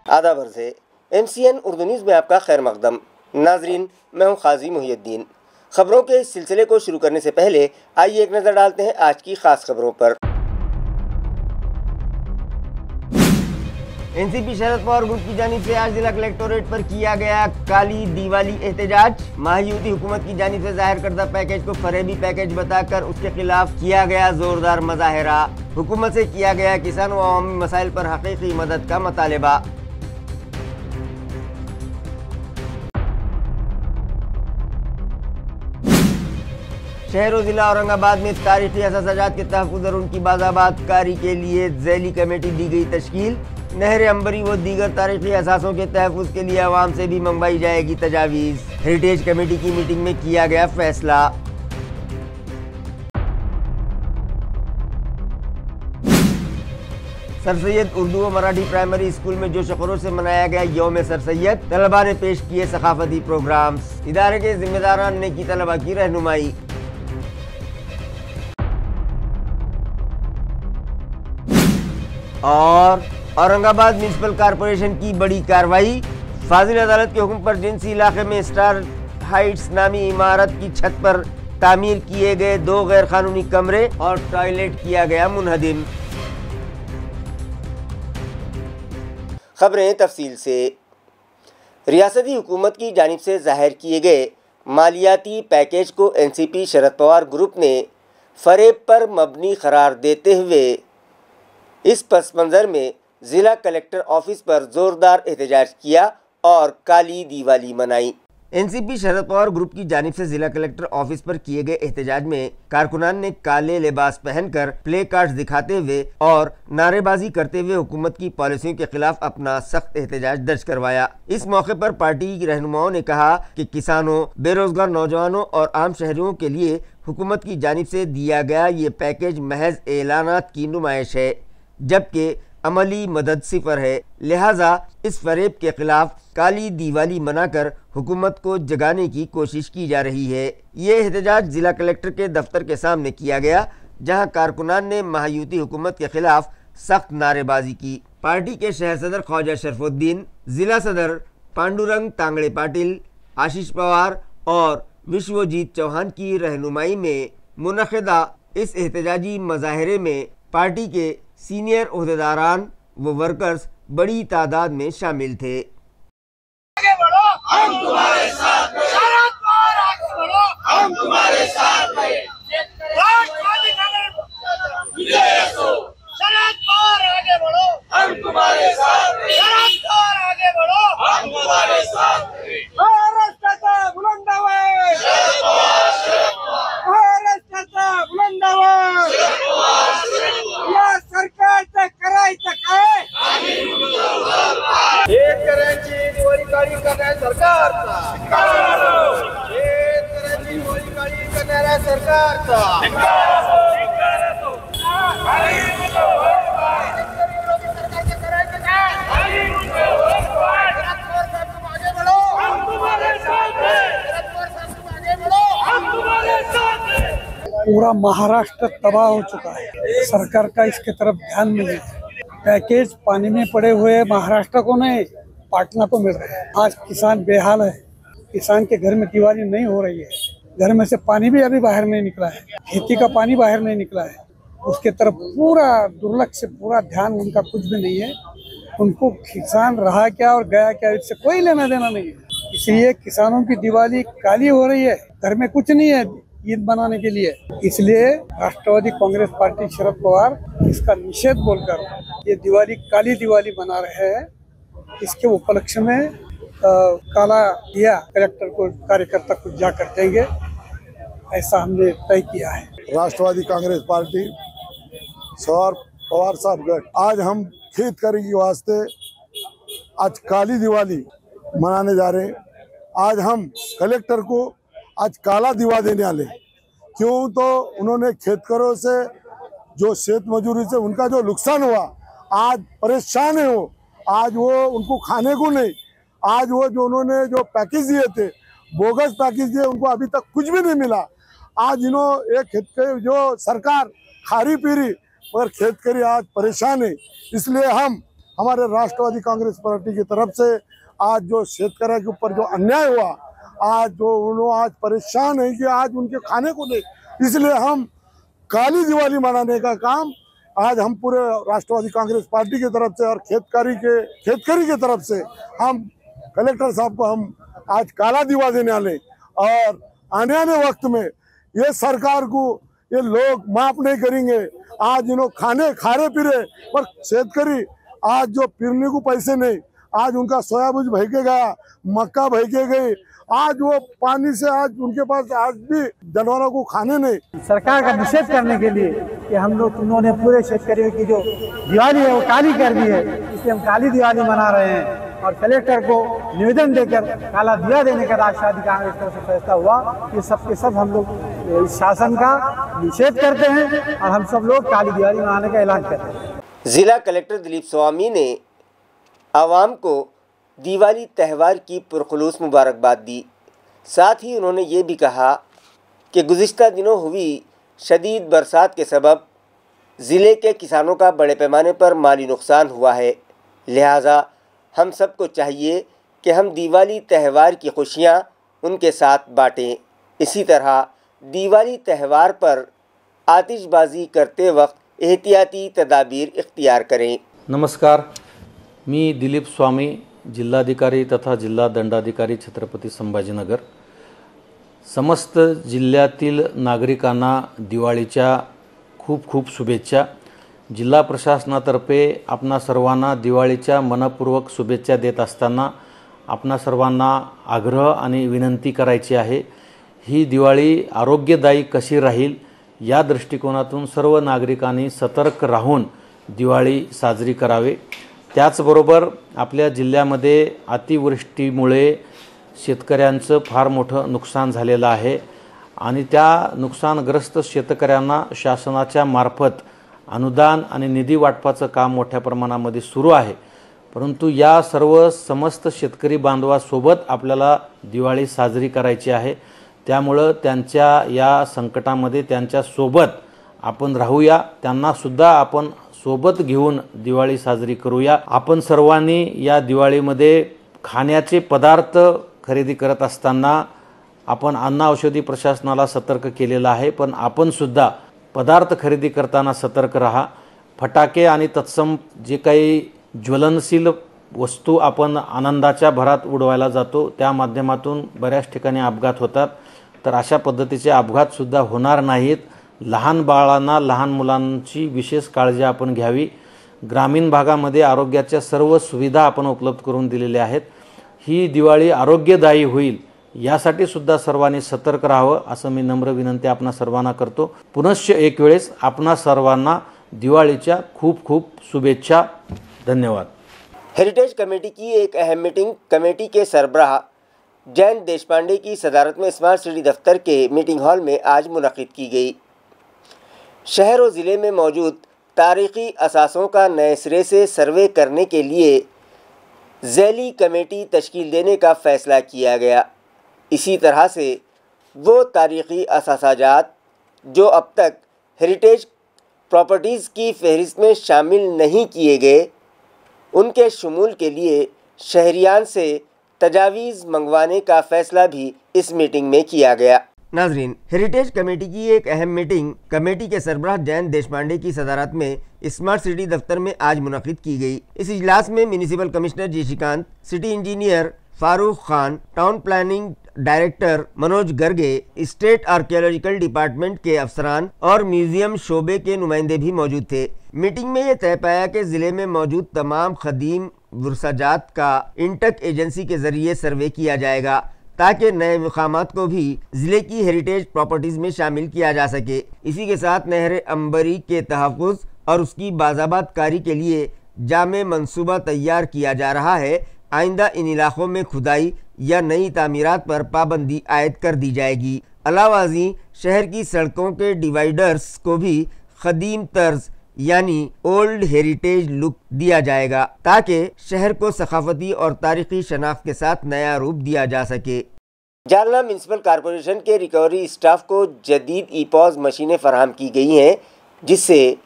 आदाब अर्ज़ MCN Urdu news में आपका खैर मकदम। नाजरीन, मैं हूँ क़ाज़ी मुहियुद्दीन। खबरों के इस सिलसिले को शुरू करने से पहले आइए एक नज़र डालते हैं आज की ख़ास खबरों पर। एनसीपी शरद पवार ग्रुप की जानिब से आज जिला कलेक्टोरेट पर किया गया काली दिवाली एहतजाज। महायूती हुकूमत की जानिब से जाहिर करदा पैकेज को फरेबी पैकेज बताकर उसके खिलाफ किया गया जोरदार मुजाहरा। हुकूमत से किया गया किसानों व अवामी मसाइल पर हकीकी मदद का मुतालबा। शहर और जिला औरंगाबाद में तारीखी असासाजात के तहफ़्फ़ुज़ और उनकी बाज़ाबात कारी के लिए ज़ैली कमेटी दी गई तश्कील। नहर अंबरी व दीगर तारीखी असासों के तहफ़्फ़ुज़ के लिए आवाम से भी मंगवाई जाएगी तजावीज़। हेरिटेज कमेटी की मीटिंग में किया गया फैसला। सर सैयद उर्दू व मराठी प्राइमरी स्कूल में जोश खरोश से मनाया गया यौम सर सैयद। तलबा ने पेश किए सकाफती प्रोग्राम्स। इदारे के जिम्मेदारान ने की तलबा की रहनुमाई। और औरंगाबाद म्यूनिसिपल कॉरपोरेशन की बड़ी कार्रवाई। फाजिल अदालत के हुक्म पर जिनसी इलाके में स्टार हाइट्स नामी इमारत की छत पर तामीर किए गए 2 गैर कानूनी कमरे और टॉयलेट किया गया मुनहदिम। खबरें तफसील से। रियासती हुकूमत की जानिब से जाहिर किए गए मालियाती पैकेज को एनसीपी शरद पवार ग्रुप ने फरेब पर मबनी करार देते हुए इस पस मंज़र में ज़िला कलेक्टर ऑफिस पर ज़ोरदार एहतजाज किया और काली दिवाली मनाई। एनसीपी शरद पवार ग्रुप की जानिब से जिला कलेक्टर ऑफिस पर किए गए एहतजाज में कारकुनान ने काले लिबास पहनकर प्ले कार्ड्स दिखाते हुए और नारेबाजी करते हुए हुकूमत की पॉलिसियों के खिलाफ अपना सख्त एहतजाज दर्ज करवाया। इस मौके पर पार्टी की रहनुमाओं ने कहा कि किसानों, बेरोजगार नौजवानों और आम शहरियों के लिए हुकूमत की जानिब से दिया गया ये पैकेज महज ऐलानात की नुमाइश है, जबकि अमली मदद सिफर है। लिहाजा इस फरेब के खिलाफ काली दिवाली मनाकर हुकूमत को जगाने की कोशिश की जा रही है। ये एहतजाज जिला कलेक्टर के दफ्तर के सामने किया गया, जहां कारकुनान ने महायूती हुकूमत के खिलाफ सख्त नारेबाजी की। पार्टी के शहर सदर ख्वाजा शरफुद्दीन, जिला सदर पांडुरंग तांगड़े पाटिल, आशीष पवार और विश्वजीत चौहान की रहनुमाई में मुनक़िदा इस एहतजाजी मुजाहरे में पार्टी के सीनियर ओहदेदारान व वर्कर्स बड़ी तादाद में शामिल थे। आगे बढ़ो, हम तुम्हारे साथ हैं। शरद पवार आगे बढ़ो, हम तुम्हारे साथ हैं। विजय असो। शरद पवार आगे बढ़ो, हम तुम्हारे साथ हैं। शरद पवार आगे बढ़ो, हम तुम्हारे साथ हैं। महाराष्ट्राचा बुलंद आवाज, शरद पवार, शरद पवार। महाराष्ट्राचा बुलंद आवाज, शरद पवार, शरद पवार। या सरकारचं करायचं काय? शेतकऱ्यांची दिवाळी काळी करणाऱ्या सरकारचा शेतकऱ्यांची दिवाळी काळी करणाऱ्या सरकारचा पूरा महाराष्ट्र तबाह हो चुका है। सरकार का इसके तरफ ध्यान नहीं है। पैकेज पानी में पड़े हुए महाराष्ट्र को नहीं, पाटना को मिल रहे हैं। आज किसान बेहाल है। किसान के घर में दिवाली नहीं हो रही है। घर में से पानी भी अभी बाहर नहीं निकला है। खेती का पानी बाहर नहीं निकला है। उसके तरफ पूरा दुर्लक्ष्य, पूरा ध्यान उनका कुछ भी नहीं है। उनको किसान रहा क्या और गया क्या इससे कोई लेना देना नहीं है। इसलिए किसानों की दिवाली काली हो रही है। घर में कुछ नहीं है ईद बनाने के लिए। इसलिए राष्ट्रवादी कांग्रेस पार्टी शरद पवार इसका निषेध बोलकर ये दिवाली काली दिवाली मना रहे हैं। इसके उपलक्ष्य में काला दिया कलेक्टर को कार्यकर्ता को जाकर देंगे, ऐसा हमने तय किया है। राष्ट्रवादी कांग्रेस पार्टी सवार पवार साहब गढ़ आज हम खेतकरी के वास्ते आज काली दिवाली मनाने जा रहे हैं। आज हम कलेक्टर को आज काला दिवा देने वाले। क्यों? तो उन्होंने खेतकरों से जो खेत मजदूरी से उनका जो नुकसान हुआ, आज परेशान है वो। आज वो उनको खाने को नहीं, आज वो जो उन्होंने जो पैकेज दिए थे, बोगस पैकेज दिए, उनको अभी तक कुछ भी नहीं मिला। आज इन्होंने एक खेतकरी जो सरकार खारी पीरी, मगर खेतकरी आज परेशान है। इसलिए हम हमारे राष्ट्रवादी कांग्रेस पार्टी की तरफ से आज जो शेतकरी के ऊपर जो अन्याय हुआ, आज जो उन्होंने आज परेशान है कि आज उनके खाने को नहीं, इसलिए हम काली दिवाली मनाने का काम आज हम पूरे राष्ट्रवादी कांग्रेस पार्टी की तरफ से और खेतकरी के तरफ से हम कलेक्टर साहब को हम आज काला दिवा देने वाले, और आने वाले वक्त में ये सरकार को ये लोग माफ नहीं करेंगे। आज इन्हों खाने खा रहे पी रहे, पर शेतकरी आज जो फिरने को पैसे नहीं, आज उनका सोयाबीन बह के गया, मक्का बह के गई, आज वो पानी से आज उनके पास आज भी जानवरों को खाने नहीं। सरकार का निषेध करने के लिए कि हम लोग उन्होंने पूरे शेतकरियों की जो दिवाली है वो काली कर दी है, इसलिए हम काली दिवाली मना रहे हैं और कलेक्टर को निवेदन देकर काला दिया देने का राष्ट्रवादी कांग्रेस तरफ से फैसला हुआ कि सबके सब हम लोग इस शासन का निषेध करते हैं और हम सब लोग काली दिवाली मनाने का ऐलान करते हैं। जिला कलेक्टर दिलीप स्वामी ने आवाम को दिवाली त्यौहार की पुरखुलूस मुबारकबाद दी। साथ ही उन्होंने ये भी कहा कि गुज़िश्ता दिनों हुई शदीद बरसात के सबब ज़िले के किसानों का बड़े पैमाने पर माली नुकसान हुआ है, लिहाजा हम सबको चाहिए कि हम दिवाली त्यौहार की खुशियाँ उनके साथ बाँटें। इसी तरह दिवाली त्यौहार पर आतिशबाजी करते वक्त एहतियाती तदाबीर इख्तियार करें। नमस्कार, मी दिलीप स्वामी, जिल्हाधिकारी तथा जिल्हा दंडाधिकारी छत्रपती संभाजीनगर। समस्त जिल्ह्यातील नागरिकांना दिवाळीच्या खूप खूप शुभेच्छा। जिल्हा प्रशासनातर्फे आपणा सर्वांना दिवाळीच्या मनपूर्वक शुभेच्छा देत असताना आपणा सर्वांना आग्रह आणि विनंती करायची आहे, ही दिवाळी आरोग्यदायी कशी राहील या दृष्टिकोनातून सर्व नागरिकांनी सतर्क राहून दिवाळी साजरी करावे। त्याचबरोबर आपल्या जिल्ह्यामध्ये अतिवृष्टीमुळे शेतकऱ्यांचं फार मोठं नुकसान झालेलं आहे आणि त्या नुकसानग्रस्त शेतकऱ्यांना शासनाच्या मार्फत अनुदान आणि निधी वाटपाचं काम मोठ्या प्रमाणामध्ये सुरू आहे। परंतु या सर्व समस्त शेतकरी बांधवासोबत आपल्याला दिवाळी साजरी करायची आहे, त्यामुळे त्यांच्या या संकटामध्ये त्यांच्या सोबत आपण राहूया, त्यांना सुद्धा आपण सोबत घेऊन दिवाळी साजरी करूया। आपण सर्वांनी या दिवाळीमध्ये खाण्याचे पदार्थ खरेदी करत असताना आपण अन्न औषधी प्रशासनाला सतर्क केलेला आहे, पण आपण सुद्धा पदार्थ खरेदी करताना सतर्क रहा। फटाके आणि तत्सम जे काही ज्वलनशील वस्तू आपण आनंदाच्या भरात उडवायला जातो, त्या माध्यमातून बऱ्याच ठिकाणी अपघात होतात, तर अशा पद्धतीचे अपघात सुद्धा होणार नाहीत। लहान बाळांना, लहान मुलांची विशेष काळजी आपण घ्यावी। ग्रामीण भागामध्ये आरोग्याच्या सर्व सुविधा आपण उपलब्ध करून दिलेल्या आहेत। ही दिवाळी आरोग्यदायी होईल यासाठी सुद्धा सर्वांनी सतर्क राहावं असं मी नम्र विनंती आपणा सर्वांना करतो। पुनश्च एक वेळेस आपणा सर्वांना दिवाळीच्या खूप खूप शुभेच्छा। धन्यवाद। हेरिटेज कमेटी की एक अहम मीटिंग कमेटी के सरबराह जयंत देशपांडे की सदारत में स्मार्ट सिटी दफ्तर के मीटिंग हॉल में आज मुनक़िद की गई। शहर और ज़िले में मौजूद तारीख़ी असासों का नए सिरे से सर्वे करने के लिए ज़ैली कमेटी तश्कील देने का फ़ैसला किया गया। इसी तरह से वो तारीख़ी असासाजात जो अब तक हेरिटेज प्रॉपर्टीज़ की फ़हरिस्त में शामिल नहीं किए गए, उनके शुमूल के लिए शहरियान से तजावीज़ मंगवाने का फ़ैसला भी इस मीटिंग में किया गया। नाजरीन, हेरिटेज कमेटी की एक अहम मीटिंग कमेटी के सरबराह जयंत देशपांडे की सदारत में स्मार्ट सिटी दफ्तर में आज मुनक़िद की गई। इस इजलास में municipal commissioner G Srikanth, city engineer Farooq Khan, town planning director Manoj Garge, state archaeological department के अफसरान और म्यूजियम शोबे के नुमाइंदे भी मौजूद थे। मीटिंग में ये तय पाया कि ज़िले में मौजूद तमाम ख़दीम वुरसाजात का इंटक एजेंसी के ज़रिए सर्वे किया जाएगा ताकि नए मकामात को भी ज़िले की हेरिटेज प्रॉपर्टीज़ में शामिल किया जा सके। इसी के साथ नहर अंबरी के तहफ़्फ़ुज़ और उसकी बाज़ाबात कारी के लिए जामे मंसूबा तैयार किया जा रहा है। आइंदा इन इलाक़ों में खुदाई या नई तामीरात पर पाबंदी आयद कर दी जाएगी। अलावाजी शहर की सड़कों के डिवाइडर्स को भी ख़दीम तर्ज यानी ओल्ड हेरिटेज लुक दिया जाएगा ताकि शहर को सकाफती और तारीखी शनाख्त के साथ नया रूप दिया जा सके। जालना म्यूनसिपल कॉरपोरेशन के रिकवरी स्टाफ को जदीद ई-पॉज मशीनें फराहम की गई हैं, जिससे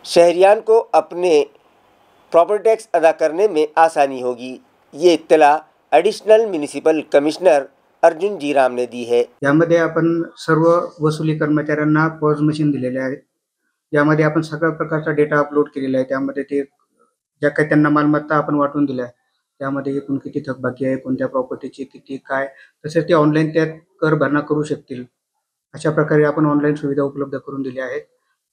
शहरियान को अपने प्रॉपर्टी टैक्स अदा करने में आसानी होगी। ये इत्तला एडिशनल म्युनिसिपल कमिश्नर अर्जुन जीराम ने दी है। यामध्ये आपण सर्व वसुली कर्मचाऱ्यांना पॉज मशीन दिलेले आहेत। यामध्ये आपण सगळ्या प्रकारचा डेटा अपलोड केलेला आहे। त्यामध्ये ते ज्या काही त्यांना मालमत्ता आपण वाटून दिल्या त्यामध्ये एकूण किती थकबाकी आहे, कोणत्या प्रॉपर्टीची किती काय, तसेच ते ऑनलाईन त्यात कर भरणा करू शकतील अशा प्रकारे आपण ऑनलाईन सुविधा उपलब्ध करून दिल्या आहेत।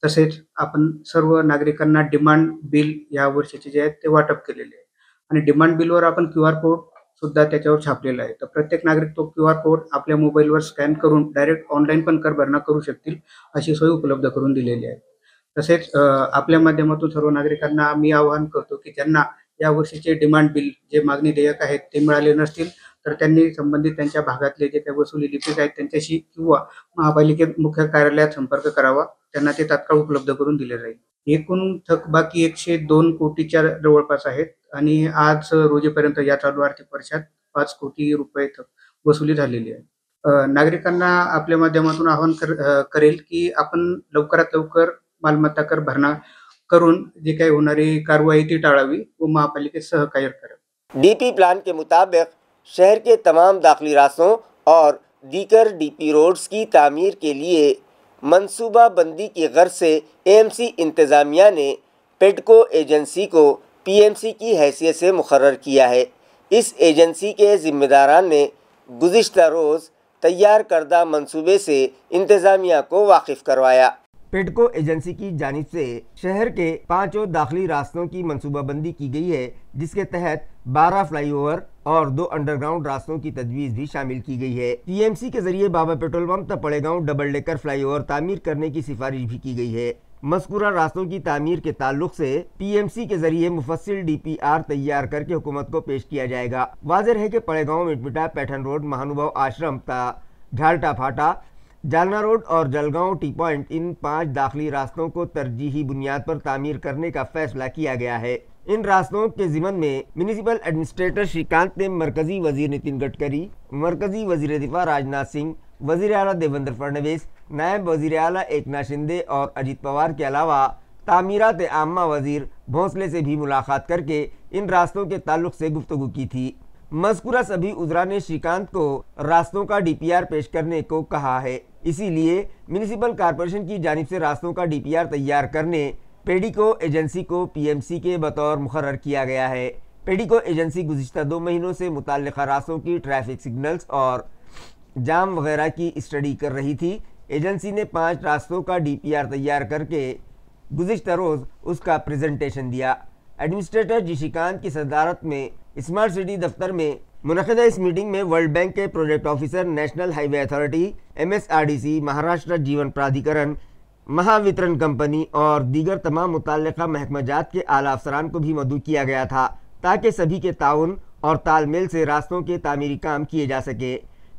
तसेच आपण सर्व नागरिकांना डिमांड बिल या वर्षीचे जे आहेत ते वाटप केलेले आहे आणि डिमांड बिलवर आपण QR कोड सुद्धा त्याच्यावर छापलेला आहे। तर प्रत्येक नागरिक तो QR कोड आपल्या मोबाईलवर स्कॅन करून डायरेक्ट ऑनलाईन पण कर भरणा करू शकतील अशी सोय उपलब्ध करून दिलेली आहे। तसेच आपल्या माध्यमातून सर्व नागरिकांना मी आवाहन करतो की ज्यांना या वर्षीचे डिमांड बिल जे मागणी देयक आहेत ते मिळाले नसतील तर त्यांनी संबंधित त्यांच्या भागातले जे काही वसुली लिपिक आहेत त्यांच्याशी किंवा महापालिकेत मुख्य कार्यालयात संपर्क करावा, त्यांना ते तात्काळ उपलब्ध करून दिले जाईल। एकूण थकबाकी 102 कोटीच्या जवळपास आहेत आणि आज रोजीपर्यंत या चालू आर्थिक वर्षात 5 कोटी रुपये वसुली झालेली आहे। नागरिकांना आपल्या माध्यमातून आवाहन करेल की आपण लवकरात लवकर मालमत्ता कर भरणा करून जे काही होणारी कारवाई ती टाळावी व महापालिकेत सहकार्य करावे। डीपी प्लान के मुताबिक शहर के तमाम दाखिली रास्तों और दीगर डीपी रोड्स की तामीर के लिए मंसूबा बंदी की गर्ज से AMC इंतज़ामिया ने पेडको एजेंसी को PMC की हैसियत से मुकर्रर किया है। इस एजेंसी के ज़िम्मेदारान ने गुज़िश्ता रोज़ तैयार करदा मंसूबे से इंतज़ामिया को वाकिफ़ करवाया। पेडको एजेंसी की जानिब से शहर के 5 दाखिली रास्तों की मंसूबाबंदी की गई है, जिसके तहत 12 फ्लाईओवर और 2 अंडरग्राउंड रास्तों की तजवीज़ भी शामिल की गई है। PMC के जरिए बाबा पेट्रोल पंप तक पड़ेगांव डबल डेकर फ्लाईओवर तामीर करने की सिफारिश भी की गई है। मज़कूरा रास्तों की तामीर के ताल्लुक से PMC के जरिए मुफस्सिल DPR तैयार करके हुकूमत को पेश किया जाएगा। वाज़ेह है कि पड़ेगांव मिटमिटा पैठन रोड महानुभाव आश्रम झालटा फाटा जालना रोड और जलगांव टी पॉइंट इन 5 दाखिली रास्तों को तरजीही बुनियाद पर तामीर करने का फैसला किया गया है। इन रास्तों के ज़िमन में म्यूनिसिपल एडमिनिस्ट्रेटर श्रीकांत ने मरकजी वजीर नितिन गडकरी, मरकजी वजीर दिफा राजनाथ सिंह, वजीर आला देवेंद्र फडणवीस, नायब वजीर आला एकनाथ शिंदे और अजीत पवार के अलावा तामीरात आम्मा वजीर भोंसले से भी मुलाकात करके इन रास्तों के ताल्लुक से गुफ्तगू की थी। मज़कूरा सभी उज़रा ने श्रीकांत को रास्तों का DPR पेश करने को कहा है। इसीलिए म्यूनिसिपल कॉरपोरेशन की जानिब से रास्तों का DPR तैयार करने पेडिको एजेंसी को PMC के बतौर मुकर्रर किया गया है। पेडिको एजेंसी गुज़िश्ता 2 महीनों से मुताल्लिक़ा रास्तों की ट्रैफिक सिग्नल्स और जाम वगैरह की स्टडी कर रही थी। एजेंसी ने 5 रास्तों का DPR तैयार करके गुज़िश्ता रोज़ उसका प्रेजेंटेशन दिया। एडमिनिस्ट्रेटर जी श्रीकांत की सदारत में स्मार्ट सिटी दफ्तर में मुनक़िदा इस मीटिंग में वर्ल्ड बैंक के project officer, national highway authority, MSRDC, Maharashtra जीवन प्राधिकरण, महावितरण कंपनी और दीगर तमाम मुतल्लिक़ा महकमाजात के आला अफसरान को भी मदऊ किया गया था, ताकि सभी के ताउन और तालमेल से रास्तों के तामीरी काम किए जा सके।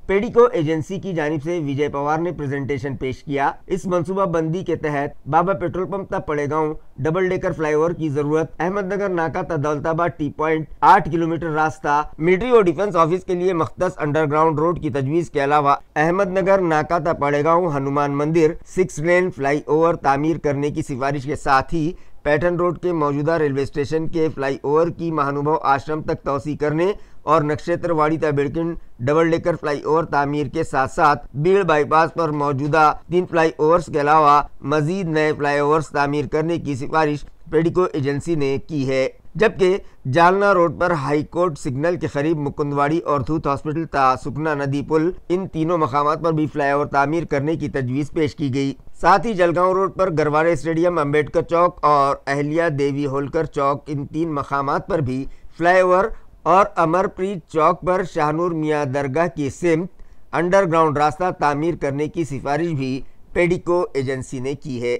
पेडिको एजेंसी की जानिब से विजय पवार ने प्रेजेंटेशन पेश किया। इस मनसूबा बंदी के तहत बाबा पेट्रोल पंप तक पड़ेगांव डबल डेकर फ्लाईओवर की जरूरत, अहमदनगर नाका तक दौलताबाद टी पॉइंट 8 किलोमीटर रास्ता, मिलिट्री और डिफेंस ऑफिस के लिए मख्तस अंडरग्राउंड रोड की तजवीज़ के अलावा अहमदनगर नाका तक पड़ेगांव हनुमान मंदिर 6 लेन फ्लाईओवर तामीर करने की सिफारिश के साथ ही पैठन रोड के मौजूदा रेलवे स्टेशन के फ्लाईओवर की महानुभाव आश्रम तक तोसी करने और नक्षत्रवाड़ी तबिड़किन डबल डेकर फ्लाईओवर तामीर के साथ साथ बीड़ बाईपास पर मौजूदा 3 फ्लाईओवर्स के अलावा मजीद नए फ्लाईओवर्स तामीर करने की सिफारिश पेडिको एजेंसी ने की है। जबकि जालना रोड पर हाई कोर्ट सिग्नल के करीब मुकुंदवाड़ी और थूथ हॉस्पिटल ता सुखना नदी पुल, इन तीनों मकामात पर भी फ्लाईओवर तामीर करने की तजवीज़ पेश की गई। साथ ही जलगांव रोड पर गरवारे स्टेडियम, अम्बेडकर चौक और अहलिया देवी होलकर चौक, इन 3 मकामात पर भी फ्लाईओवर और अमरप्रीत चौक पर शाहनूर मियाँ दरगाह की सिमत अंडरग्राउंड रास्ता तामीर करने की सिफारिश भी पेडिको एजेंसी ने की है।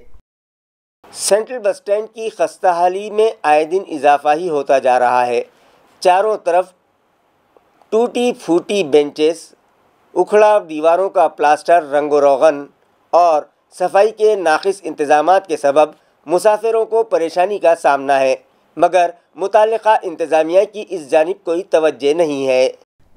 सेंट्रल बस स्टैंड की खस्ताहाली में आए दिन इजाफा ही होता जा रहा है। चारों तरफ टूटी फूटी बेंचेस, उखड़ा दीवारों का प्लास्टर, रंगो रोगन और सफाई के नाक़िस इंतज़ामात के सबब मुसाफिरों को परेशानी का सामना है, मगर मुताल्लिक़ा इंतज़ामिया की इस जानिब कोई तवज्जो नहीं है।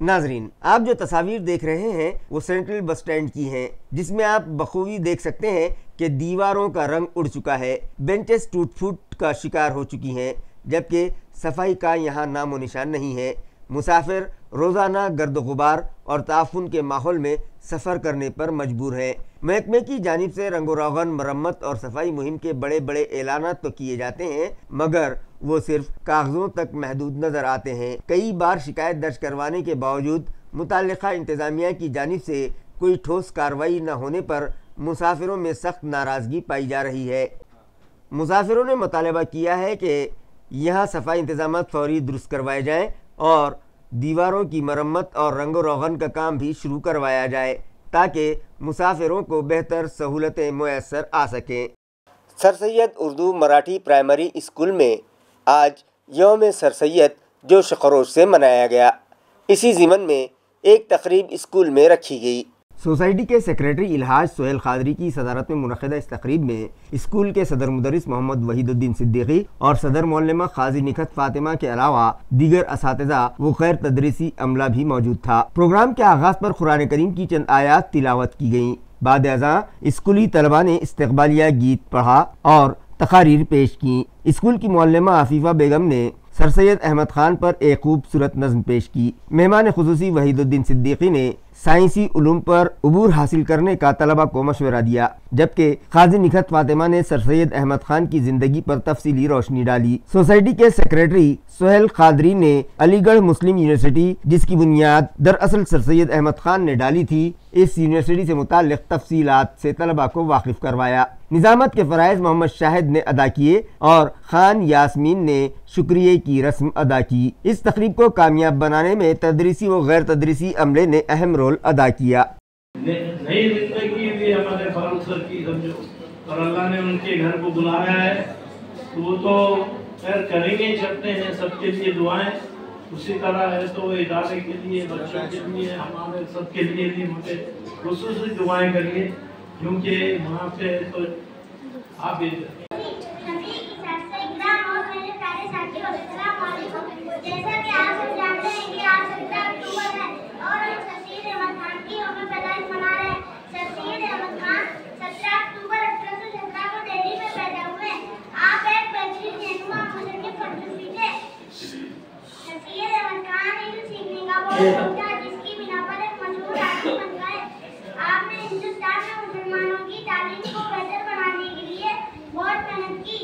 नाजरीन, आप जो तस्वीर देख रहे हैं वो सेंट्रल बस स्टैंड की हैं, जिसमें आप बखूबी देख सकते हैं कि दीवारों का रंग उड़ चुका है, बेंचेस टूट फूट का शिकार हो चुकी हैं। जबकि सफाई का यहाँ नामो निशान नहीं है। मुसाफिर रोज़ाना गर्द गुबार और ताफुन के माहौल में सफ़र करने पर मजबूर हैं। महकमे की जानिब से रंगो रोगन, मरम्मत और सफाई मुहिम के बड़े बड़े ऐलानात तो किए जाते हैं, मगर वो सिर्फ कागज़ों तक महदूद नज़र आते हैं। कई बार शिकायत दर्ज करवाने के बावजूद मुताल्लिक़ा इंतज़ामिया की जानिब से कोई ठोस कार्रवाई न होने पर मुसाफिरों में सख्त नाराज़गी पाई जा रही है। मुसाफिरों ने मुतालबा किया है कि यहाँ सफाई इंतज़ाम फौरी दुरुस्त करवाए जाएँ और दीवारों की मरम्मत और रंगो रोगन का काम भी शुरू करवाया जाए ताकि मुसाफिरों को बेहतर सहूलतें मुयस्सर आ सकें। Sir Syed Urdu Marathi primary school में आज यौम सर सैयद जोश खरोश से मनाया गया। इसी ज़िमन में एक तकरीब स्कूल में रखी गई। सोसाइटी के सेक्रेटरी इल्हाज सोहेल खादरी की सदारत में मुनक़िदा इस तकरीब में स्कूल के सदर मुदरिस मोहम्मद वहीदुद्दीन सिद्दीकी और सदर मौलमा क़ाज़ी निखत फ़ातिमा के अलावा दीगर असातिज़ा व गैर तदरीसी अमला भी मौजूद था। प्रोग्राम के आगाज़ पर कुरान करीम की चंद आयात तिलावत की गयी। बाद अज़ां स्कूली तलबा ने इस्तक़बालिया गीत पढ़ा और तकारीर पेश की। स्कूल की मौलमा आफीफ़ा बेगम ने सर सैयद अहमद खान पर एक खूबसूरत नज़्म पेश की। मेहमान खुसूसी वहीदुद्दीन सिद्दीकी ने साइंसी उलूम पर उबूर हासिल करने का तलबा को मशवरा दिया, जबकि क़ाज़ी निखत फ़ातिमा ने सर सैयद अहमद खान की ज़िंदगी पर तफसीली रोशनी डाली। सोसाइटी के सेक्रेटरी सोहेल खादरी ने अलीगढ़ मुस्लिम यूनिवर्सिटी, जिसकी बुनियाद दरअसल सर सैयद अहमद खान ने डाली थी, इस यूनिवर्सिटी से मुताल्लिक़ तफसीलात से तलबा को वाकिफ़ करवाया। निज़ामत के फ़राइज़ मोहम्मद शाहिद ने अदा किए और खान यास्मीन ने शुक्रिया की रस्म अदा की। इस तकरीब को कामयाब बनाने में तदरीसी व गैर तदरीसी अमले ने अहम रोल अदा किया। नई जिंदगी भी हमारे फारूक सर की समझो, और अल्लाह ने उनके घर को बुलाया है तो वो तो खैर करेंगे ही, करते हैं, सबके लिए दुआएं। उसी तरह है तो इदारे के लिए, बच्चों के लिए, हमारे सबके लिए भी मुझे खुसूसी दुआएं करिए, क्योंकि वहाँ पे तो आप जैसा कि आप सब जानते हैं कि आज 17 अक्टूबर है और हम सर सैयद अहमद खान की हमें पैदाइश मना रहे हैं। सर सैयद अहमद खान 17 अक्टूबर 1817 को दिल्ली में पैदा हुए। आप एक बेहतरीन रहनुमा मुझे फर्जी थे। सर सैयद अहमद खान इल्म सीखने का बहुत शौक था, जिसकी बिना पर एक मशहूर आदमी बन गए। आपने हिंदुस्तान में मुसलमानों की तालीम को बेहतर बनाने के लिए बहुत मेहनत की।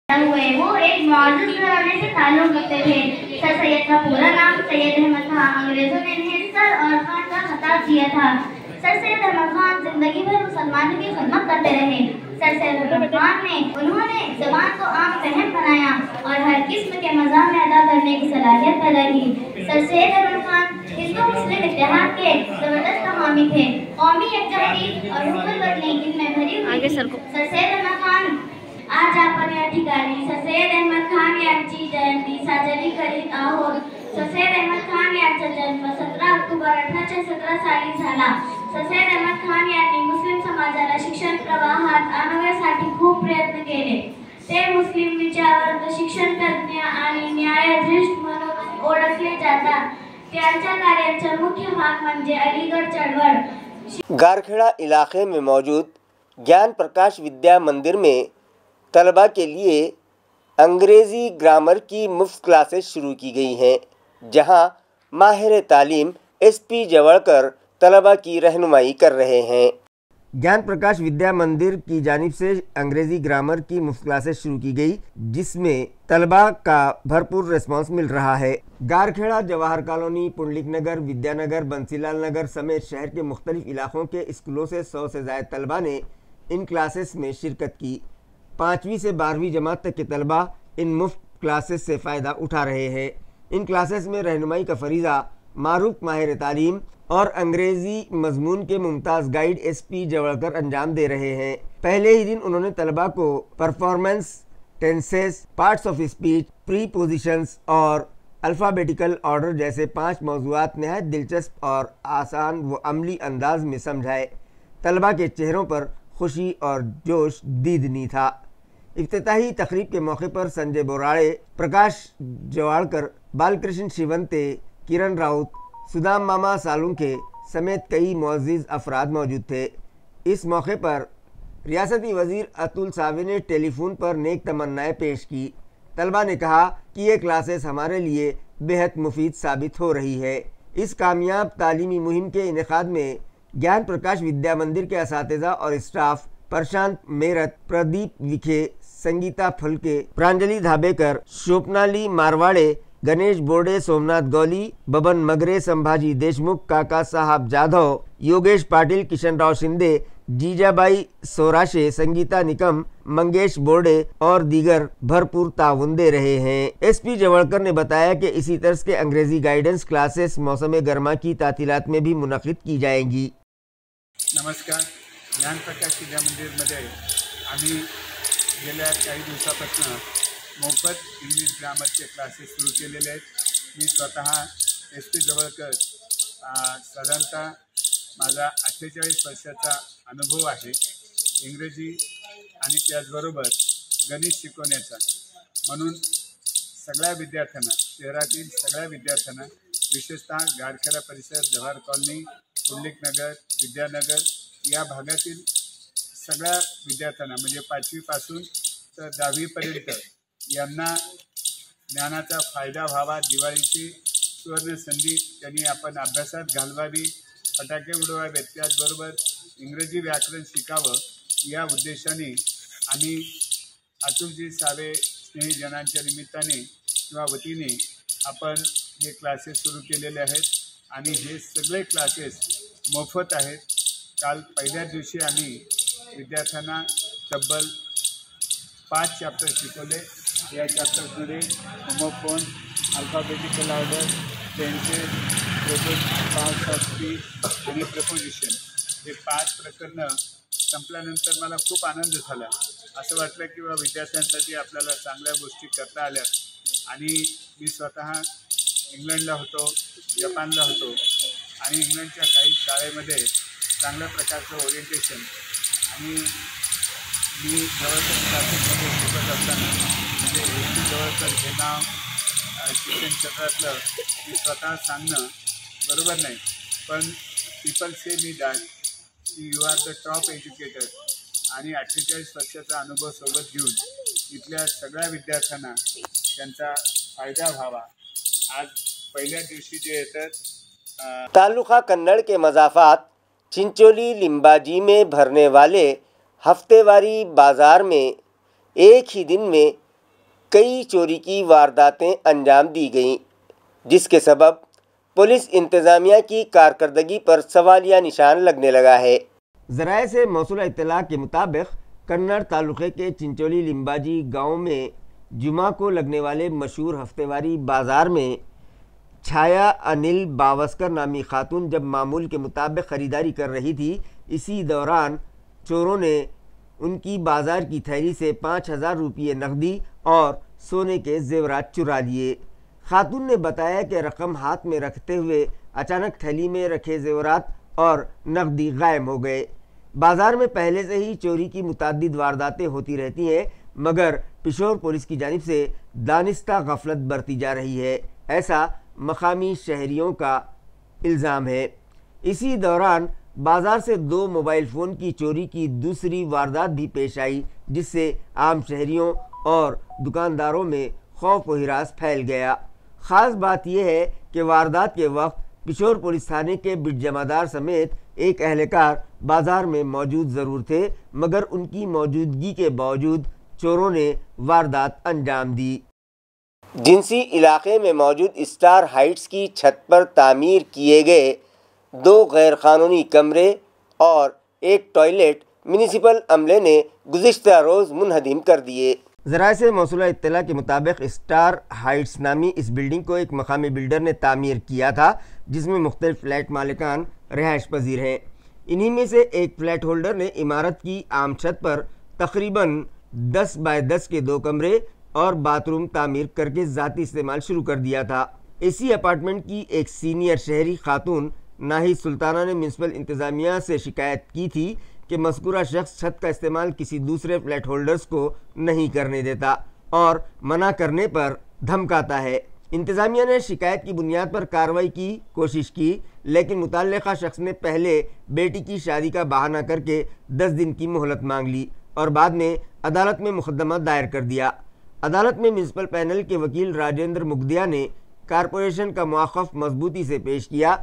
आपने वो एक मौजूद घराने से ताल्लुक रखते थे। सर सैयद का पूरा नाम सैयद अहमद था। अंग्रेजों ने इन्हें सर और खान का खिताब दिया था। सर सैयद अहमद खान जिंदगी भर मुसलमानों की खिदमत करते रहे। सर सैयद अहमद खान उन्होंने ज़बान को आम फहम बनाया और हर किस्म के मज़ाम में अदा करने की सलाहियत पैदा की। सर सैयद अहमद खान हिंदू मुस्लिम इत्तेहाद के जबरदस्त हामी थे। कौमी यकजहती और हुकूमत लीग में भरी हुई थी। सर सैयद अहमद खान आज आपण या ठिकाणी सर सैयद अहमद खान यांची जयंती साजरी करीत आहोत। सर सैयद अहमद खान यांचा जन्म 17 ऑक्टोबर 1817 साली झाला। सर सैयद अहमद खान यांनी मुस्लिम समाजाला शिक्षण प्रवाहात आणण्यासाठी खूप प्रयत्न केले। ते मुस्लिम विचारवंत, शिक्षण तज्ञ आणि न्यायाधीश म्हणून ओळखले जातात। त्यांच्या कार्याचा मुख्य भाग म्हणजे अलीगढ़ चळवळ। गारखेड़ा इलाके में मौजूद ज्ञान प्रकाश विद्या मंदिर में तलबा के लिए अंग्रेज़ी ग्रामर की मुफ्त क्लासेस शुरू की गई हैं, जहां माहिर तालीम SP जवड़कर तलबा की रहनुमाई कर रहे हैं। ज्ञान प्रकाश विद्या मंदिर की जानिब से अंग्रेजी ग्रामर की मुफ्त क्लासेस शुरू की गई, जिसमें तलबा का भरपूर रिस्पांस मिल रहा है। गारखेड़ा, जवाहर कॉलोनी, पुंडलिक नगर, विद्यानगर, बंसीलाल नगर समेत शहर के मुख्तलिफ इलाकों के स्कूलों से 100 से ज़ायद तलबा ने इन क्लासेस में शिरकत की। 5वीं से 12वीं जमात तक के तलबा इन मुफ्त क्लासेस से फ़ायदा उठा रहे हैं। इन क्लासेस में रहनुमाई का फरीज़ा मारूफ माहिर तालीम और अंग्रेज़ी मजमून के मुमताज़ गाइड SP जवड़कर अंजाम दे रहे हैं। पहले ही दिन उन्होंने तलबा को performance, tenses, parts of speech, prepositions और अल्फ़ाबेटिकल ऑर्डर जैसे 5 मौज़ूआत नहायत दिलचस्प और आसान व अमली अंदाज में समझाए। तलबा के चेहरों पर खुशी और जोश दीदनी था। इफ्तिताही तकरीब के मौके पर संजय बोराड़े, प्रकाश जवाड़कर, बालकृष्ण शिवंते, किरण राउत, सुदाम मामा सालुंके समेत कई मुअज़्ज़िज़ अफराद मौजूद थे। इस मौके पर रियासती वज़ीर अतुल सावे ने टेलीफोन पर नेक तमन्नाएं पेश की। तलबा ने कहा कि ये क्लासेस हमारे लिए बेहद मुफीद साबित हो रही है। इस कामयाब तालीमी मुहिम के इनेकाद में ज्ञान प्रकाश विद्या मंदिर के असातिज़ा और स्टाफ प्रशांत मेरत, प्रदीप विखे, संगीता फुलके, प्रांजलि धाबेकर, शोपनाली मारवाड़े, गणेश बोर्डे, सोमनाथ गौली, बबन मगरे, संभाजी देशमुख, काका साहब जाधव, योगेश पाटिल, किशन राव शिंदे, जीजाबाई सोराशे, संगीता निकम, मंगेश बोर्डे और दीगर भरपूर ताउन दे रहे हैं। SP जवड़कर ने बताया कि इसी तर्ज के अंग्रेजी गाइडेंस क्लासेस मौसम गर्मा की तातीलात में भी मुनक़िद की जाएंगी। नमस्कार, ज्ञान प्रकाश विद्या मंदिरमध्ये आम्ही गेल्या काही दिवसापासून मोफत इंग्लिश ग्रामरचे क्लासेस सुरू केलेले आहेत। मी स्वतः SP जवळकर, साधारणतः माझा 48 वर्षाचा अनुभव आहे इंग्रजी आणि त्याचबरोबर गणित शिकवण्याचा। म्हणून सगळ्या विद्यार्थ्यांना, शहरातील सगळ्या विद्यार्थ्यांना, विशेषतः गारखेडा परिसर, जवाहर कॉलनी, पुंडलिक नगर, विद्यानगर या भागातील सगळ्या विद्यार्थ्यांना म्हणजे 5वी पासून तर 10वी पर्यंत यांना ज्ञानाचा फायदा व्हावा, दिवाळीची सुवर्ण संधी त्यांनी आपण अभ्यासात घालवावी, फटाके उडवावेत, त्याचबरोबर इंग्रजी व्याकरण शिकावं या उद्देशाने आम्ही अतुलजी सावे स्नेहीजनांच्या निमित्ताने किंवा वतीने आपण हे क्लासेस सुरू केलेले आहेत आणि हे सगळे क्लासेस मोफत आहेत। काल पहिल्या दिवशी आम्ही विद्यार्थ्यांना तब्बल 5 चॅप्टर शिकवले। या चॅप्टर्समध्ये homophone, alphabetical order, tenses, parts of speech आणि प्रपोजिशन हे 5 प्रकरणं संपल्यानंतर मला खूप आनंद झाला। असं वाटलं की विद्यार्थ्यांसाठी आपल्याला चांगल्या गोष्टी करता आल्या। आणि मी स्वतः इंग्लंडला होतो, जपानला होतो आणि इंग्लंडच्या काही शाळेमध्ये चांगल्या प्रकारचं ओरिएंटेशन आणि मी जवळच्या क्लासेसमध्ये शिकत असताना म्हणजे SP जवळकर हे नाव शिक्षण क्षेत्रातलं मी स्वतः सांगणं बरोबर नाही, पण people say me that you are the top educator आणि 48 वर्षाचा अनुभव सोबत घेऊन इथल्या सगळ्या विद्यार्थ्यांना त्यांचा फायदा व्हावा। आज पहले दिवशी जो येतात तालुका कन्नड़ के मज़ाफ़ात चिंचोली लिम्बाजी में भरने वाले हफ्तेवारी बाज़ार में एक ही दिन में कई चोरी की वारदातें अंजाम दी गईं, जिसके सबब पुलिस इंतज़ामिया की कारकर्दगी पर सवालिया निशान लगने लगा है। ज़राए से मौसूल इत्तला के मुताबिक कन्नड़ तालुक़े के चिंचोली लिम्बाजी गाँव में जुमा को लगने वाले मशहूर हफ्तेवारी बाज़ार में छाया अनिल बावस्कर नामी खातून जब मामूल के मुताबिक ख़रीदारी कर रही थी, इसी दौरान चोरों ने उनकी बाज़ार की थैली से 5000 रुपये नकदी और सोने के जेवरात चुरा लिए। खातून ने बताया कि रकम हाथ में रखते हुए अचानक थैली में रखे जेवरात और नकदी गायब हो गए। बाज़ार में पहले से ही चोरी की मुतअद्दिद वारदातें होती रहती हैं, मगर पिशोर पुलिस की जानिब से दानिस्ता गफलत बरती जा रही है, ऐसा मकामी शहरियों का इल्ज़ाम है। इसी दौरान बाज़ार से 2 मोबाइल फ़ोन की चोरी की दूसरी वारदात भी पेश आई, जिससे आम शहरियों और दुकानदारों में खौफ व हिरास फैल गया। ख़ास बात यह है कि वारदात के वक्त पिशोर पुलिस थाने के बिट जमादार समेत एक एहलकार बाजार में मौजूद ज़रूर थे, मगर उनकी मौजूदगी के बावजूद चोरों ने वारदात अंजाम दी। जिंसी इलाके में मौजूद स्टार हाइट्स की छत पर तामीर किए गए 2 गैरकानूनी कमरे और एक टॉयलेट म्यूनिसिपल अमले ने गुज़िश्ता रोज़ मुनहदिम कर दिए। ज़राए से मौसूला इत्तला के मुताबिक स्टार हाइट्स नामी इस बिल्डिंग को एक मकामी बिल्डर ने तामीर किया था, जिसमें मुख्तलिफ फ्लैट मालिकान रिहाइश पजीर हैं। इन्हीं में से एक फ्लैट होल्डर ने इमारत की आम छत पर तकरीबन 10 बाय 10 के 2 कमरे और बाथरूम तामीर करके ज़ाती इस्तेमाल शुरू कर दिया था। इसी अपार्टमेंट की एक सीनियर शहरी खातून नाहिद सुल्ताना ने म्यूनसिपल इंतज़ामिया से शिकायत की थी कि मज़कूरा शख्स छत का इस्तेमाल किसी दूसरे फ्लैट होल्डर्स को नहीं करने देता और मना करने पर धमकाता है। इंतज़ामिया ने शिकायत की बुनियाद पर कार्रवाई की कोशिश की, लेकिन मुतल्लिका शख्स ने पहले बेटी की शादी का बहाना करके 10 दिन की मोहलत मांग ली और बाद में अदालत में मुकदमा दायर कर दिया। अदालत में म्यूनसिपल पैनल के वकील राजेंद्र मुगदिया ने कारपोरेशन का मौक़िफ़ मजबूती से पेश किया।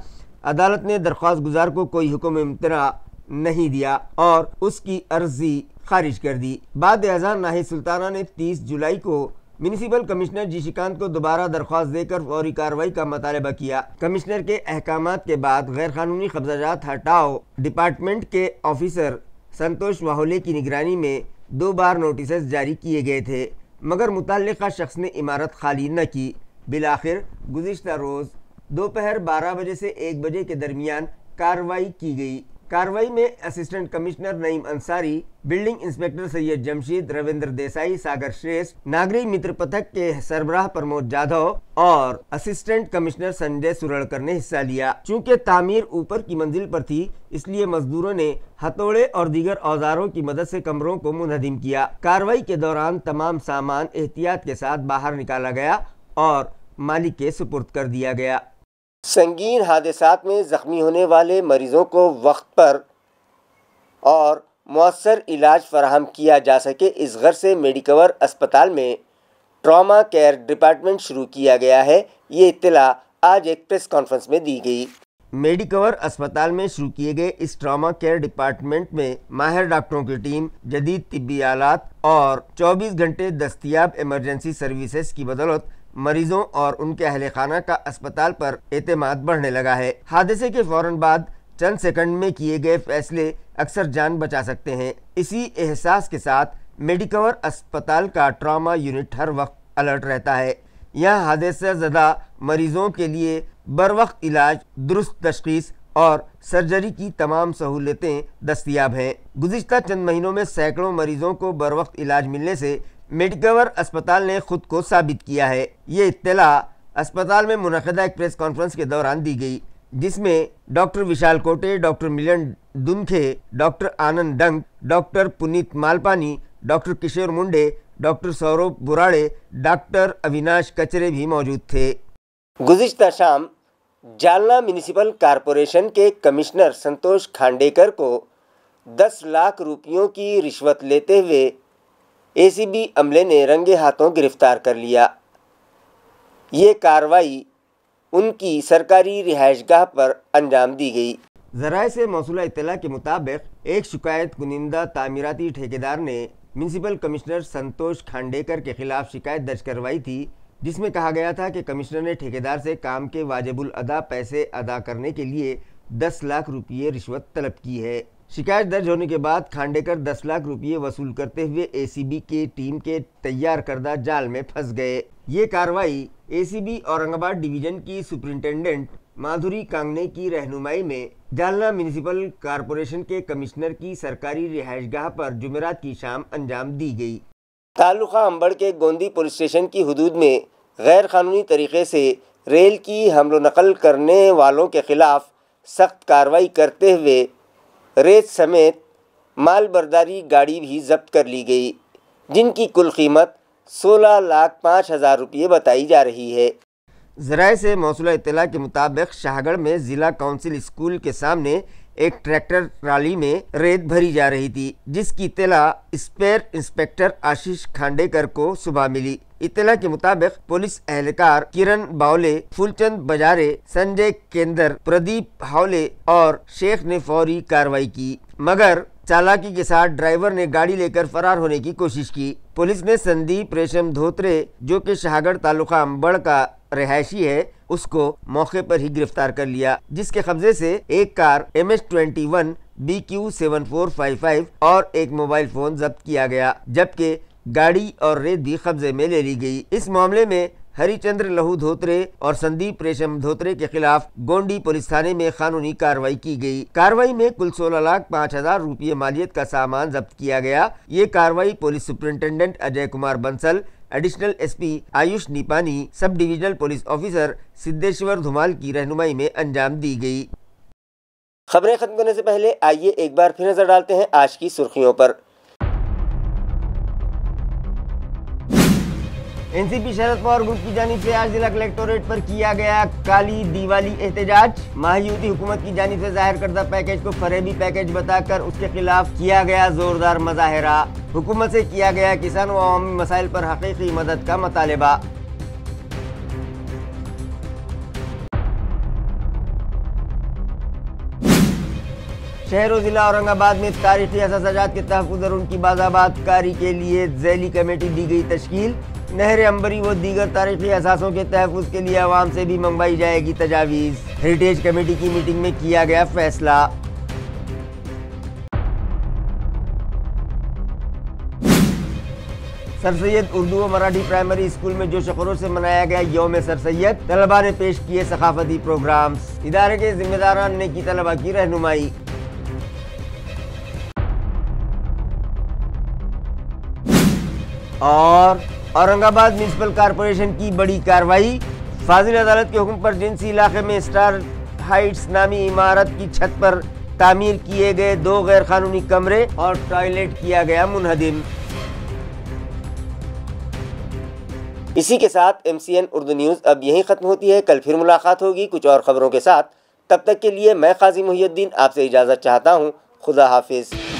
अदालत ने दरख्वास्त गुजार को कोई हुक्म इम्तरा नहीं दिया और उसकी अर्जी खारिज कर दी। बाद अज़ान नाहिद सुल्ताना ने 30 जुलाई को म्यूनिसिपल कमिश्नर जी श्रीकांत को दोबारा दरख्वास्त देकर फौरी कार्रवाई का मुतालबा किया। कमिश्नर के अहकामात के बाद गैर कानूनी कब्जात हटाओ डिपार्टमेंट के ऑफिसर संतोष वाहोले की निगरानी में 2 बार नोटिस जारी किए गए थे, मगर मुतल्लिका शख्स ने इमारत खाली न की। बिलाखिर गुज़िश्ता रोज़ दोपहर 12 बजे से 1 बजे के दरमियान कार्रवाई की गई। कार्रवाई में assistant commissioner Naeem Ansari, building inspector Syed Jamshed, Ravindra Desai, Sagar Shrestha, नागरिक मित्र पथक के सरबराह प्रमोद जाधव और असिस्टेंट कमिश्नर संजय सुरड़कर ने हिस्सा लिया। चूँकि तामीर ऊपर की मंजिल पर थी, इसलिए मजदूरों ने हथौड़े और दीगर औजारों की मदद से कमरों को मुनहदिम किया। कार्रवाई के दौरान तमाम सामान एहतियात के साथ बाहर निकाला गया और मालिक के सुपुर्द कर दिया गया। संगीन हादसात में ज़ख्मी होने वाले मरीज़ों को वक्त पर और मुअस्सर इलाज फराहम किया जा सके, इस गर्ज से मेडिकवर अस्पताल में ट्रॉमा केयर डिपार्टमेंट शुरू किया गया है। ये इत्तला आज एक प्रेस कॉन्फ्रेंस में दी गई। मेडिकवर अस्पताल में शुरू किए गए इस ट्रॉमा केयर डिपार्टमेंट में माहिर डॉक्टरों की टीम, जदीद तिब्बी आलात और 24 घंटे दस्तयाब इमरजेंसी सर्विसेज की बदौलत मरीजों और उनके अहले खाना का अस्पताल पर एतमाद बढ़ने लगा है। हादसे के फौरन बाद चंद सेकंड में किए गए फैसले अक्सर जान बचा सकते हैं। इसी एहसास के साथ मेडिकवर अस्पताल का ट्रॉमा यूनिट हर वक्त अलर्ट रहता है। यहाँ हादसा ज़दा मरीजों के लिए बर वक्त इलाज, दुरुस्त तशखीस और सर्जरी की तमाम सहूलतें दस्तयाब हैं। गुज़िश्ता चंद महीनों में सैकड़ों मरीजों को बर वक्त इलाज मिलने से मेडिकवर अस्पताल ने खुद को साबित किया है। ये इत्तला अस्पताल में मुनक़दा एक प्रेस कॉन्फ्रेंस के दौरान दी गई, जिसमें डॉक्टर विशाल कोटे, डॉक्टर मिलन दुनखे, डॉक्टर आनंद डंग, डॉक्टर पुनीत मालपानी, डॉक्टर किशोर मुंडे, डॉक्टर सौरभ बुराड़े, डॉक्टर अविनाश कचरे भी मौजूद थे। गुज़िश्ता शाम जालना म्यूनिसिपल कॉरपोरेशन के कमिश्नर संतोष खांडेकर को 10 लाख रुपयों की रिश्वत लेते हुए एसीबी अमले ने रंगे हाथों गिरफ्तार कर लिया। ये कार्रवाई उनकी सरकारी रिहाइशगाह पर अंजाम दी गई। ज़राए से मौसूला इत्तला के मुताबिक एक शिकायत कुनिंदा तामीराती ठेकेदार ने म्यूनसिपल कमिश्नर संतोष खांडेकर के खिलाफ शिकायत दर्ज करवाई थी, जिसमें कहा गया था कि कमिश्नर ने ठेकेदार से काम के वाजिबुल अदा पैसे अदा करने के लिए 10 लाख रुपये रिश्वत तलब की है। शिकायत दर्ज होने के बाद खांडेकर 10 लाख रुपये वसूल करते हुए एसीबी के टीम के तैयार करदा जाल में फंस गए। ये कार्रवाई एसीबी औरंगाबाद डिवीजन की सुपरिंटेंडेंट माधुरी कांगने की रहनुमाई में जालना म्यूनिसिपल कॉरपोरेशन के कमिश्नर की सरकारी रिहाइशगाह पर जुमेरात की शाम अंजाम दी गई। तालुका अंबड़ के गोंदी पुलिस स्टेशन की हुदूद में गैर कानूनी तरीके से रेल की हमलो नकल करने वालों के खिलाफ सख्त कार्रवाई करते हुए रेत समेत माल बर्दारी गाड़ी भी जब्त कर ली गई, जिनकी कुल कीमत 16,05,000 रुपये बताई जा रही है। ज़राए से मौसूला इत्तला के मुताबिक शाहगढ़ में ज़िला काउंसिल स्कूल के सामने एक ट्रैक्टर ट्राली में रेत भरी जा रही थी, जिसकी इत्तला स्पेयर इंस्पेक्टर आशीष खांडेकर को सुबह मिली। इत्तला के मुताबिक पुलिस एहलकार किरण बावले, फूलचंद बजारे, संजय केंदर, प्रदीप हावले और शेख ने फौरी कार्रवाई की, मगर चालाकी के साथ ड्राइवर ने गाड़ी लेकर फरार होने की कोशिश की। पुलिस ने संदीप रेशम धोत्रे, जो कि शाहगढ़ तालुका अंबड़ का रिहायशी है, उसको मौके पर ही गिरफ्तार कर लिया, जिसके कब्जे से एक कार MS-21 BQ7455 और एक मोबाइल फोन जब्त किया गया, जबकि गाड़ी और रेत भी कब्जे में ले ली गई। इस मामले में हरिचंद्र लहू धोत्रे और संदीप रेशम धोत्रे के खिलाफ गोंडी पुलिस थाने में कानूनी कार्रवाई की गई। कार्रवाई में कुल 16,05,000 रुपये मालियत का सामान जब्त किया गया। ये कार्रवाई police superintendent Ajay Kumar Bansal, additional SP Ayush Nipani, sub divisional police officer Siddheshwar Dhumal की रहनुमाई में अंजाम दी गई। खबरें खत्म करने से पहले आइए एक बार फिर नजर डालते हैं आज की सुर्खियों पर। NCP शरद पवार ग्रुप की जानिब से आज जिला कलेक्टोरेट पर किया गया काली दिवाली एहतजाज। महायुति हुकूमत की जानिब से जाहिर करदा पैकेज को फरेबी पैकेज बताकर उसके खिलाफ किया गया जोरदार मुजाहिरा। हुकूमत से किया गया किसानों व अवामी मसाइल पर हकीकी मदद का मुतालिबा। शहर और जिला औरंगाबाद में तारीखी असासाजात के तहफ़्फ़ुज़ और उनकी बाज़ाबात कारी के लिए ज़ैली कमेटी दी गई तश्कील। नहर अंबरी व दीगर तारीखी असासों के तहफ़्फ़ुज़ के लिए आवाम से भी मंगवाई जाएगी तजावीज़। हेरिटेज कमेटी की मीटिंग में किया गया फैसला। सर सैयद उर्दू व मराठी प्राइमरी स्कूल में जोश खरोश से मनाया गया यौम सर सैयद। तलबा ने पेश किए सकाफती प्रोग्राम्स। इदारे के जिम्मेदारान ने की तलबा की रहनुमाई। और औरंगाबाद म्यूनिसिपल कॉरपोरेशन की बड़ी कार्रवाई। फाजिल अदालत के हुक्म पर जिनसी इलाके में स्टार हाइट्स नामी इमारत की छत पर तामीर किए गए 2 गैर कानूनी कमरे और टॉयलेट किया गया मुनहदिम। इसी के साथ MCN उर्दू न्यूज़ अब यहीं ख़त्म होती है। कल फिर मुलाकात होगी कुछ और खबरों के साथ। तब तक के लिए मैं काजी मुहियुद्दीन आपसे इजाज़त चाहता हूँ। खुदा हाफिज़।